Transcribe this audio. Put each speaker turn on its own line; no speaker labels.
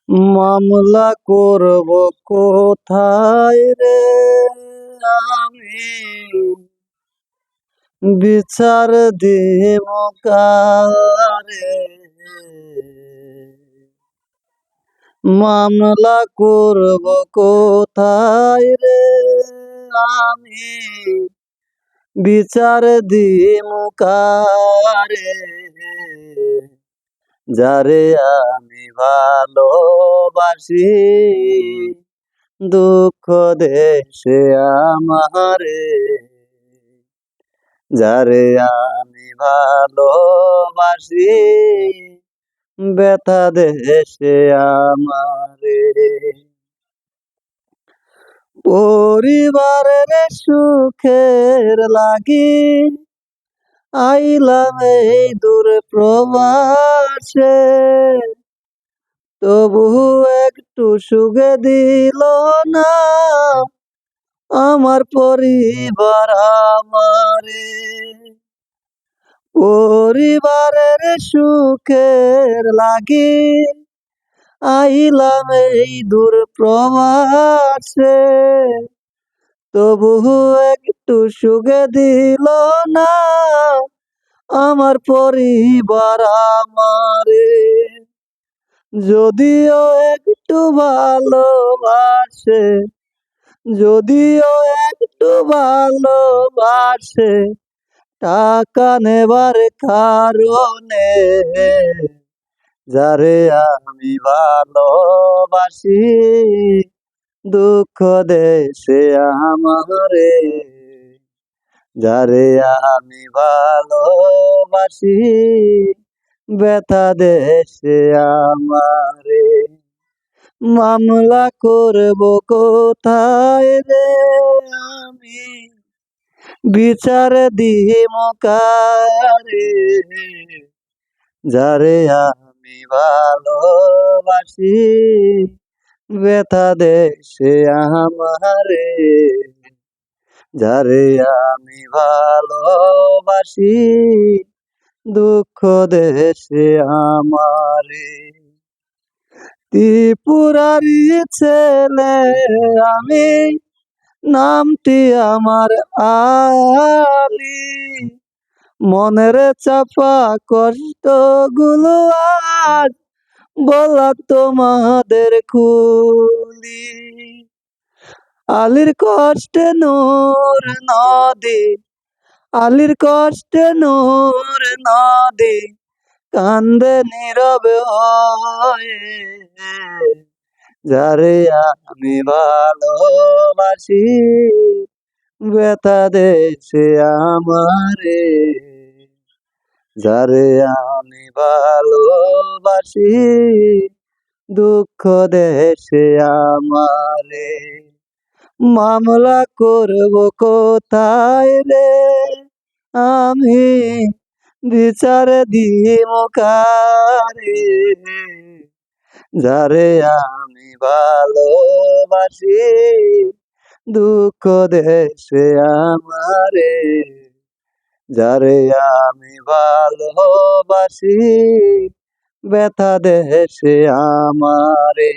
মামলা করব কোথায় রে আমি, বিচার দিব কারে? মামলা করব কোথায় রে আমি, বিচার দিব কারে? যারে আমি ভালোবাসি, দুঃখ দেশে আমারে। যারে আমি ভালোবাসি, ব্যথা দেশে আমারে। পরিবারের সুখের লাগি আইলাম এই দূর প্রবাসে, তবু একটু সুখে দিল না আমার পরিবার আমারে। পরিবারের সুখের লাগি আইলাম এই দূর প্রবাসে, তবু একটু সুখে দিল না আমার পরিবার আমারে। যদিও একটু ভালোবাসে, যদিও একটু ভালোবাসে, টাকা নেবার কারণে। যারে আমি ভালোবাসি, দুঃখ দেশে আমারে। যারে আমি ভালোবাসি, ব্যথা দেশে আমারে। মামলা করব কোথায় রে আমি, বিচার দিব কারে? যারে আমি ভালোবাসি, ব্যথা দেশে আমারে। যারে আমি ভালোবাসি, দুঃখ দেশে আমারে। ত্রিপুরারি ছেলে আমি, নামটি আমার আলী। মনের চাপা কষ্ট গুলো আজ বলা তোমাদের খুলি। আলির কষ্টে নূর নদী, আলির কষ্টে নূর নদী কান্দে নীরবে হয়ে। যারে আমি ভালোবাসি, ব্যথা দেশে আমারে। যারে আমি ভালোবাসি, দুঃখ দেশে আমারে। মামলা করব কোথায় রে আমি, বিচার দিব কারে? যারে আমি ভালোবাসি, দুঃখ দেশে আমারে। যারে আমি ভালোবাসি, ব্যথা দেশে আমারে।